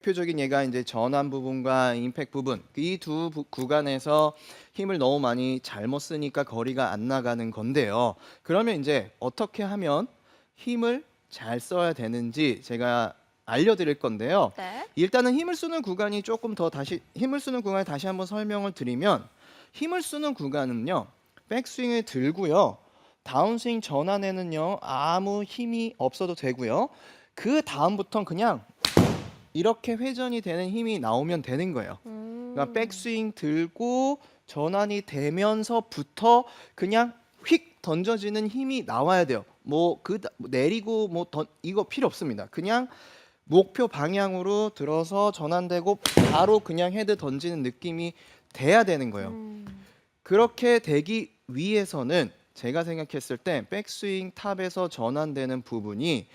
대표적인 예가 이제 전환 부분과 임팩 부분 이 두 구간에서 힘을 너무 많이 잘못 쓰니까 거리가 안 나가는 건데요. 그러면 이제 어떻게 하면 힘을 잘 써야 되는지 제가 알려드릴 건데요. 네. 일단은 힘을 쓰는 구간이 조금 더 다시 힘을 쓰는 구간을 다시 한번 설명을 드리면 힘을 쓰는 구간은요. 백스윙을 들고요. 다운스윙 전환에는요. 아무 힘이 없어도 되고요. 그 다음부터는 그냥 이렇게 회전이 되는 힘이 나오면 되는 거예요. 그러니까 백스윙 들고 전환이 되면서부터 그냥 휙 던져지는 힘이 나와야 돼요. 뭐 내리고 이거 필요 없습니다. 그냥 목표 방향으로 들어서 전환되고 바로 그냥 헤드 던지는 느낌이 돼야 되는 거예요. 그렇게 되기 위해서는 제가 생각했을 때 백스윙 탑에서 전환되는 부분이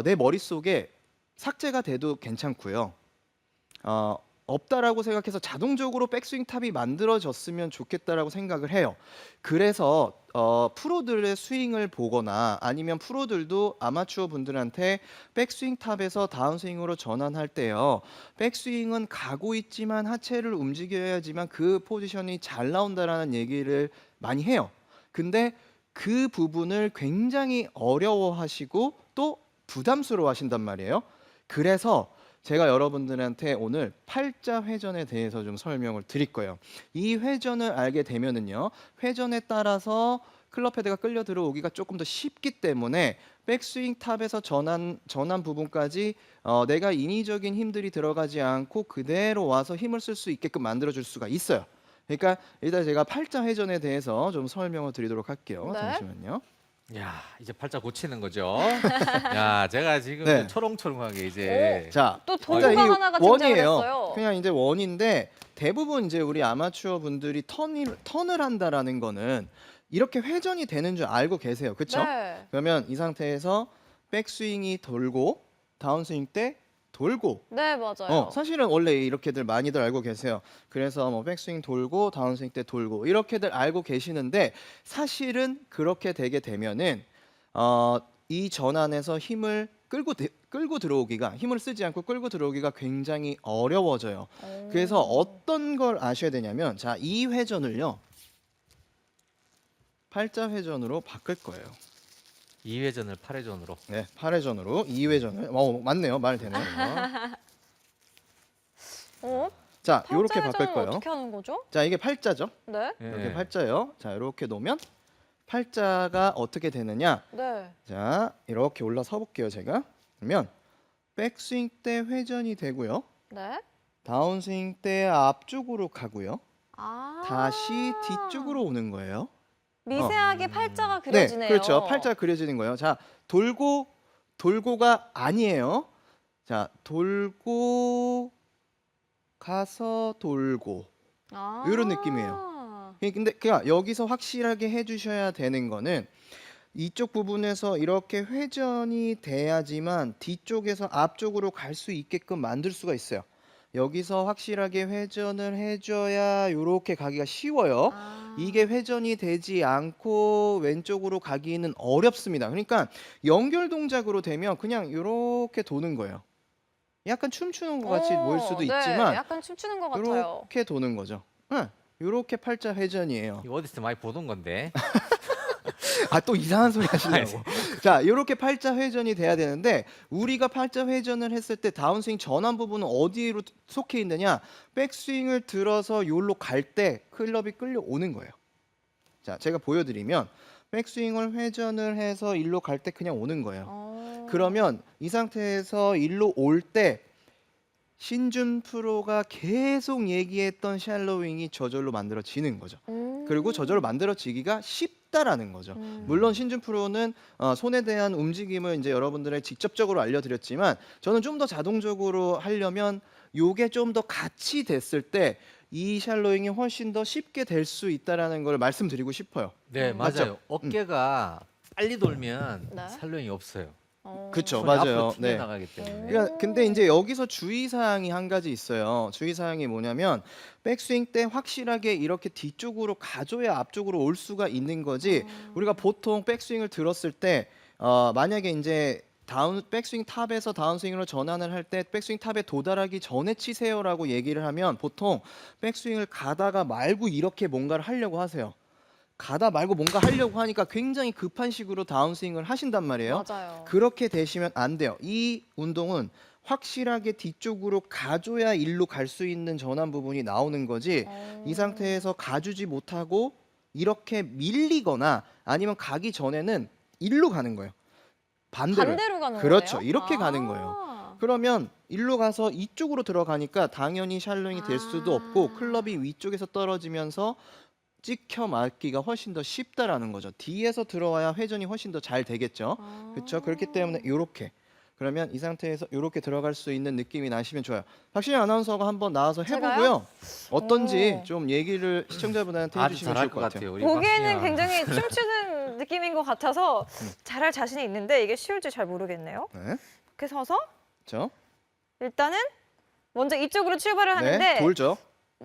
내 머릿속에 삭제가 돼도 괜찮고요. 없다라고 생각해서 자동적으로 백스윙 탑이 만들어졌으면 좋겠다라고 생각을 해요. 그래서 프로들의 스윙을 보거나 아니면 프로들도 아마추어 분들한테 백스윙 탑에서 다운스윙으로 전환할 때요. 백스윙은 가고 있지만 하체를 움직여야지만 그 포지션이 잘 나온다라는 얘기를 많이 해요. 근데 그 부분을 굉장히 어려워하시고 또 부담스러워 하신단 말이에요. 그래서 제가 여러분들한테 오늘 팔자 회전에 대해서 좀 설명을 드릴 거예요. 이 회전을 알게 되면은요. 회전에 따라서 클럽 헤드가 끌려 들어오기가 조금 더 쉽기 때문에 백스윙 탑에서 전환 부분까지 내가 인위적인 힘들이 들어가지 않고 그대로 와서 힘을 쓸 수 있게끔 만들어 줄 수가 있어요. 그러니까 일단 제가 팔자 회전에 대해서 좀 설명을 드리도록 할게요. 네. 잠시만요. 야, 이제 팔자 고치는 거죠. 야, 제가 지금 네. 초롱초롱하게 이제 자, 또 일단 동호가 이 하나가 등장을 원이에요. 했어요. 그냥 이제 원인데 대부분 이제 우리 아마추어 분들이 턴을 한다라는 거는 이렇게 회전이 되는 줄 알고 계세요. 그렇죠? 네. 그러면 이 상태에서 백스윙이 돌고 다운스윙 때 돌고 네, 맞아요. 사실은 원래 이렇게들 많이들 알고 계세요. 그래서 뭐 백스윙 돌고 다운스윙 때 돌고 이렇게들 알고 계시는데 사실은 그렇게 되게 되면은 이 전환에서 힘을 끌고 들어오기가 힘을 쓰지 않고 끌고 들어오기가 굉장히 어려워져요. 그래서 어떤 걸 아셔야 되냐면 자, 이 회전을요. 팔자 회전으로 바꿀 거예요. 2회전을 8회전으로. 네, 8회전으로 2회전을 맞네요. 말 되네요. 자, 이렇게 팔자 바꿀 회전은 거예요. 어떻게 하는 거죠? 자, 이게 팔자죠. 네. 이렇게 팔자예요. 자, 이렇게 놓으면 팔자가 어떻게 되느냐? 네. 자, 이렇게 올라서 볼게요, 제가. 그러면 백스윙 때 회전이 되고요. 네. 다운스윙 때 앞쪽으로 가고요. 아. 다시 뒤쪽으로 오는 거예요. 미세하게 팔자가 네, 그려지네요. 그렇죠. 팔자가 그려지는 거예요. 자, 돌고가 아니에요. 자, 돌고 가서 돌고 아. 이런 느낌이에요. 근데 그냥 여기서 확실하게 해주셔야 되는 거는 이쪽 부분에서 이렇게 회전이 돼야지만 뒤쪽에서 앞쪽으로 갈 수 있게끔 만들 수가 있어요. 여기서 확실하게 회전을 해줘야 이렇게 가기가 쉬워요. 이게 회전이 되지 않고 왼쪽으로 가기는 어렵습니다. 그러니까 연결 동작으로 되면 그냥 이렇게 도는 거예요. 약간 춤추는 것 같이 보일 수도 네, 있지만 약간 춤추는 것 같아요. 이렇게 도는 거죠. 이렇게 팔자 회전이에요. 이거 어디서 많이 보던 건데. 또 이상한 소리 하시려고. 자, 이렇게 팔자 회전이 돼야 되는데 우리가 팔자 회전을 했을 때 다운스윙 전환 부분은 어디로 속해 있느냐? 백스윙을 들어서 요로 갈 때 클럽이 끌려오는 거예요. 자, 제가 보여드리면 백스윙을 회전을 해서 일로 갈 때 그냥 오는 거예요. 그러면 이 상태에서 일로 올 때 신준 프로가 계속 얘기했던 샬로윙이 저절로 만들어지는 거죠. 그리고 저절로 만들어지기가 쉽다라는 거죠. 물론 신준 프로는 손에 대한 움직임을 이제 여러분들에게 직접적으로 알려드렸지만 저는 좀 더 자동적으로 하려면 요게 좀 더 같이 됐을 때 이 샬로잉이 훨씬 더 쉽게 될 수 있다라는 걸 말씀드리고 싶어요. 네, 맞죠? 맞아요. 어깨가 빨리 돌면 네. 살로잉이 없어요. 그렇죠, 손이 맞아요. 앞으로 네. 튕겨나가기 때문에. 그러니까 근데 이제 여기서 주의 사항이 한 가지 있어요. 주의 사항이 뭐냐면 백스윙 때 확실하게 이렇게 뒤쪽으로 가줘야 앞쪽으로 올 수가 있는 거지. 우리가 보통 백스윙을 들었을 때 만약에 이제 백스윙 탑에서 다운스윙으로 전환을 할 때 백스윙 탑에 도달하기 전에 치세요라고 얘기를 하면 보통 백스윙을 가다가 말고 이렇게 뭔가를 하려고 하세요. 가다 말고 뭔가 하려고 하니까 굉장히 급한 식으로 다운스윙을 하신단 말이에요. 맞아요. 그렇게 되시면 안 돼요. 이 운동은 확실하게 뒤쪽으로 가줘야 일로 갈 수 있는 전환 부분이 나오는 거지. 이 상태에서 가주지 못하고 이렇게 밀리거나 아니면 가기 전에는 일로 가는 거예요. 반대로. 가는 그렇죠. 거예요? 이렇게 가는 거예요. 그러면 일로 가서 이쪽으로 들어가니까 당연히 샬로잉이 될 수도 없고 클럽이 위쪽에서 떨어지면서 찍혀 맞기가 훨씬 더 쉽다라는 거죠. 뒤에서 들어와야 회전이 훨씬 더 잘 되겠죠. 그렇죠? 그렇기 때문에 이렇게 그러면 이 상태에서 이렇게 들어갈 수 있는 느낌이 나시면 좋아요. 박신혜 아나운서가 한번 나와서 해보고요. 어떤지 오. 좀 얘기를 시청자분한테 아주 해주시면 잘할 좋을 것 것 같아요. 같아요. 우리 보기에는 박신영. 굉장히 춤추는 느낌인 것 같아서 잘할 자신이 있는데 이게 쉬울지 잘 모르겠네요. 네, 이렇게 서서 그렇죠. 일단은 먼저 이쪽으로 출발을 하는데 네, 돌죠.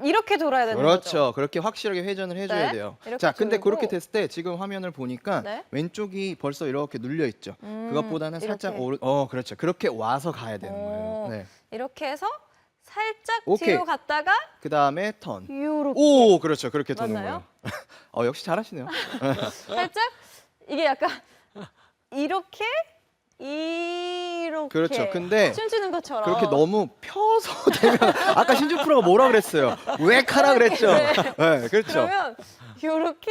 이렇게 돌아야 되는 그렇죠. 거죠. 그렇게 확실하게 회전을 해줘야 네, 돼요. 이렇게 자, 근데 돌고. 그렇게 됐을 때 지금 화면을 보니까 네. 왼쪽이 벌써 이렇게 눌려 있죠. 그것보다는 살짝 이렇게. 그렇죠. 그렇게 와서 가야 되는 거예요. 오. 네. 이렇게 해서 살짝 오케이. 뒤로 갔다가 그 다음에 턴. 요렇게 오, 그렇죠. 그렇게 도는 맞나요? 거예요. 역시 잘하시네요. 살짝 이게 약간 이렇게 이렇게 그렇죠. 근데 춤추는 것처럼 그렇게 너무 펴서 되면 아까 신주 프로가 뭐라 그랬어요? 왜 카라 그랬죠? 네, 그렇죠. 그러면 요렇게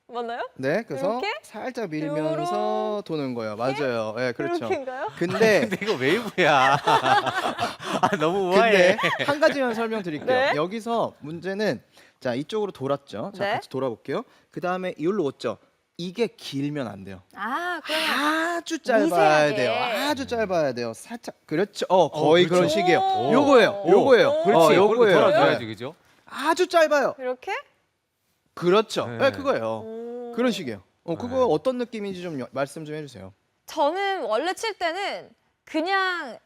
맞나요? 네, 그래서 이렇게? 살짝 밀면서 도는 거예요. 맞아요. 네, 그렇죠. 이렇게인가요? 근데 근데 이거 웨이브야. 아, 너무 우아해. 근데 한 가지만 설명드릴게요. 네. 여기서 문제는 자 이쪽으로 돌았죠. 자 네. 같이 돌아볼게요. 그 다음에 이걸로 왔죠. 이게 길면 안 돼요. 그러면 아주 짧아야 미세하게. 돼요. 아주 짧아야 돼요. 살짝 그렇죠. 거의 그렇죠. 그런 식이에요. 오. 요거예요. 오. 요거예요. 그렇지. 요거예요. 돌아줘야지, 네. 그죠? 아주 짧아요. 이렇게 그렇죠. 네. 네, 그거예요. 오. 그런 식이에요. 그거 네. 어떤 느낌인지 좀 말씀 좀 해주세요. 저는 원래 칠 때는 그냥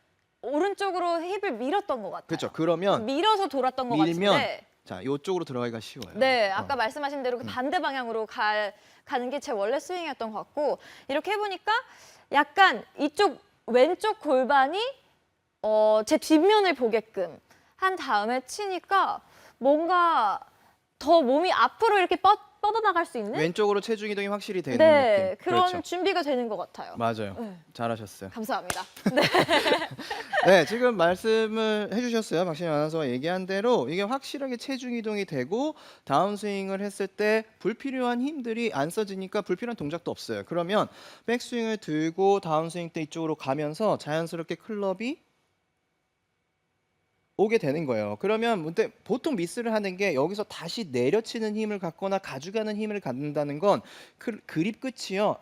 오른쪽으로 힙을 밀었던 것 같아요. 그렇죠. 그러면 밀어서 돌았던 것 밀면 같은데 자 요쪽으로 들어가기가 쉬워요. 네, 아까 어. 말씀하신 대로 그 반대 방향으로 가는 게 제 원래 스윙이었던 것 같고 이렇게 해보니까 약간 이쪽 왼쪽 골반이 제 뒷면을 보게끔 한 다음에 치니까 뭔가 더 몸이 앞으로 이렇게 뻗어나갈 수 있는 왼쪽으로 체중 이동이 확실히 되는 네, 느낌. 그런 그렇죠. 준비가 되는 것 같아요. 맞아요. 네, 잘하셨어요. 감사합니다. 네, 지금 말씀을 해주셨어요. 박신영 아나운서가 얘기한 대로 이게 확실하게 체중 이동이 되고 다운스윙을 했을 때 불필요한 힘들이 안 써지니까 불필요한 동작도 없어요. 그러면 백스윙을 들고 다운스윙 때 이쪽으로 가면서 자연스럽게 클럽이 오게 되는 거예요. 그러면 근데 보통 미스를 하는 게 여기서 다시 내려치는 힘을 갖거나 가져가는 힘을 갖는다는 건 그립 끝이요.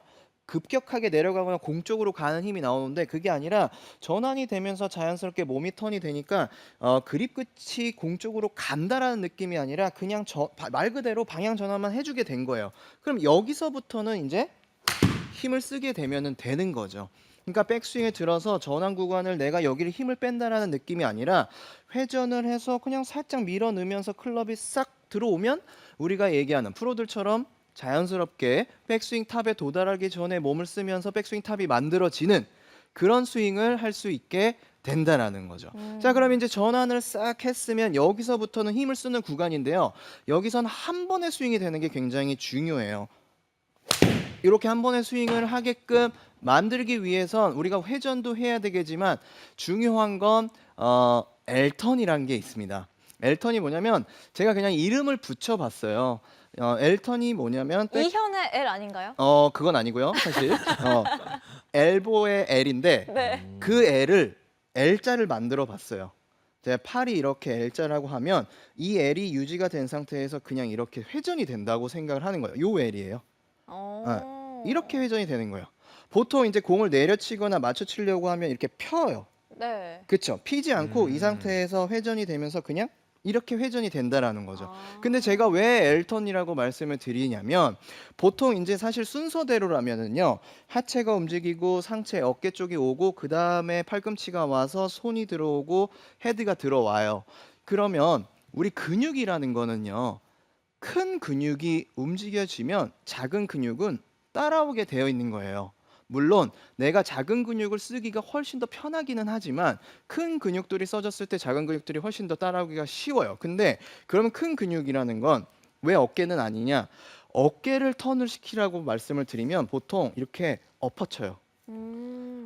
급격하게 내려가거나 공 쪽으로 가는 힘이 나오는데 그게 아니라 전환이 되면서 자연스럽게 몸이 턴이 되니까 그립 끝이 공 쪽으로 간다라는 느낌이 아니라 그냥 말 그대로 방향 전환만 해주게 된 거예요. 그럼 여기서부터는 이제 힘을 쓰게 되면은 되는 거죠. 그러니까 백스윙에 들어서 전환 구간을 내가 여기를 힘을 뺀다라는 느낌이 아니라 회전을 해서 그냥 살짝 밀어 넣으면서 클럽이 싹 들어오면 우리가 얘기하는 프로들처럼 자연스럽게 백스윙 탑에 도달하기 전에 몸을 쓰면서 백스윙 탑이 만들어지는 그런 스윙을 할 수 있게 된다라는 거죠. 자, 그럼 이제 전환을 싹 했으면 여기서부터는 힘을 쓰는 구간인데요. 여기선 한 번의 스윙이 되는 게 굉장히 중요해요. 이렇게 한 번의 스윙을 하게끔 만들기 위해선 우리가 회전도 해야 되겠지만 중요한 건 엘턴이라는 게 있습니다. 엘턴이 뭐냐면 제가 그냥 이름을 붙여봤어요. 엘턴이 뭐냐면 이현의 L 아닌가요? 그건 아니고요. 사실 엘보의 L인데 네. 그 L을 L자를 만들어 봤어요. 제가 팔이 이렇게 L자라고 하면 이 L이 유지가 된 상태에서 그냥 이렇게 회전이 된다고 생각을 하는 거예요. 요 L이에요. 이렇게 회전이 되는 거예요. 보통 이제 공을 내려치거나 맞춰치려고 하면 이렇게 펴요. 네. 그렇죠. 피지 않고 이 상태에서 회전이 되면서 그냥 이렇게 회전이 된다라는 거죠. 근데 제가 왜 엘턴이라고 말씀을 드리냐면 보통 이제 사실 순서대로라면은요. 하체가 움직이고 상체 어깨 쪽이 오고 그 다음에 팔꿈치가 와서 손이 들어오고 헤드가 들어와요. 그러면 우리 근육이라는 거는요. 큰 근육이 움직여지면 작은 근육은 따라오게 되어 있는 거예요. 물론 내가 작은 근육을 쓰기가 훨씬 더 편하기는 하지만 큰 근육들이 써졌을 때 작은 근육들이 훨씬 더 따라오기가 쉬워요. 근데 그러면 큰 근육이라는 건 왜 어깨는 아니냐? 어깨를 턴을 시키라고 말씀을 드리면 보통 이렇게 엎어쳐요.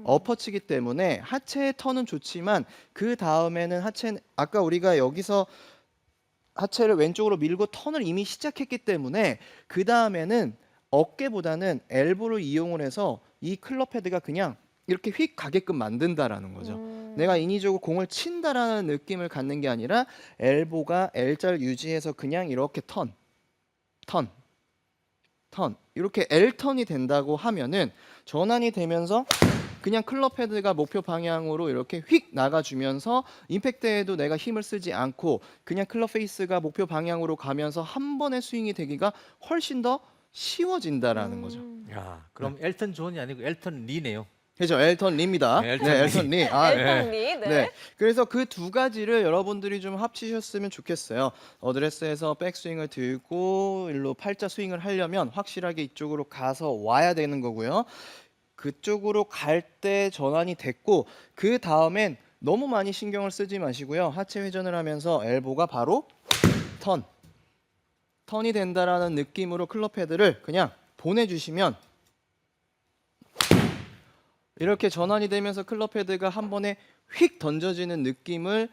엎어치기 때문에 하체의 턴은 좋지만 그 다음에는 하체 아까 우리가 여기서 하체를 왼쪽으로 밀고 턴을 이미 시작했기 때문에 그 다음에는 어깨보다는 엘보를 이용을 해서 이 클럽 헤드가 그냥 이렇게 휙 가게끔 만든다라는 거죠. 내가 인위적으로 공을 친다라는 느낌을 갖는 게 아니라 엘보가 L자를 유지해서 그냥 이렇게 턴 이렇게 L턴이 된다고 하면은 전환이 되면서 그냥 클럽 헤드가 목표 방향으로 이렇게 휙 나가주면서 임팩트에도 내가 힘을 쓰지 않고 그냥 클럽 페이스가 목표 방향으로 가면서 한 번의 스윙이 되기가 훨씬 더 쉬워진다라는 거죠. 야, 그럼 엘튼 존이 아니고 엘튼 리네요. 그죠? 엘턴 리입니다. 네, 엘턴 네, 리. 엘턴 리. 아, 엘턴 리. 네. 네. 그래서 그 두 가지를 여러분들이 좀 합치셨으면 좋겠어요. 어드레스에서 백스윙을 들고 일로 팔자 스윙을 하려면 확실하게 이쪽으로 가서 와야 되는 거고요. 그쪽으로 갈 때 전환이 됐고 그 다음엔 너무 많이 신경을 쓰지 마시고요. 하체 회전을 하면서 엘보가 바로 턴이 된다라는 느낌으로 클럽 헤드를 그냥 보내주시면 이렇게 전환이 되면서 클럽 헤드가 한 번에 휙 던져지는 느낌으로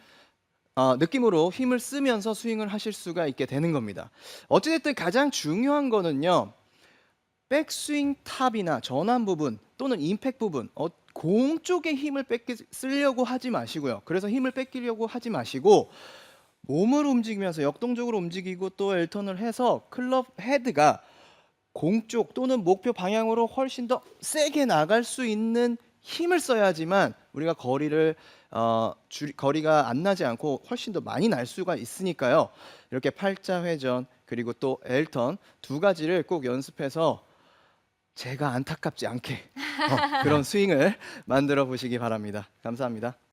힘을 쓰면서 스윙을 하실 수가 있게 되는 겁니다. 어찌됐든 가장 중요한 거는요. 백스윙 탑이나 전환 부분 또는 임팩트 부분 공 쪽에 힘을 쓰려고 하지 마시고요. 그래서 힘을 뺏기려고 하지 마시고 몸을 움직이면서 역동적으로 움직이고 또 엘턴을 해서 클럽 헤드가 공 쪽 또는 목표 방향으로 훨씬 더 세게 나갈 수 있는 힘을 써야지만 우리가 거리가 안 나지 않고 훨씬 더 많이 날 수가 있으니까요. 이렇게 팔자 회전 그리고 또 엘턴 두 가지를 꼭 연습해서 제가 안타깝지 않게 그런 스윙을 만들어 보시기 바랍니다. 감사합니다.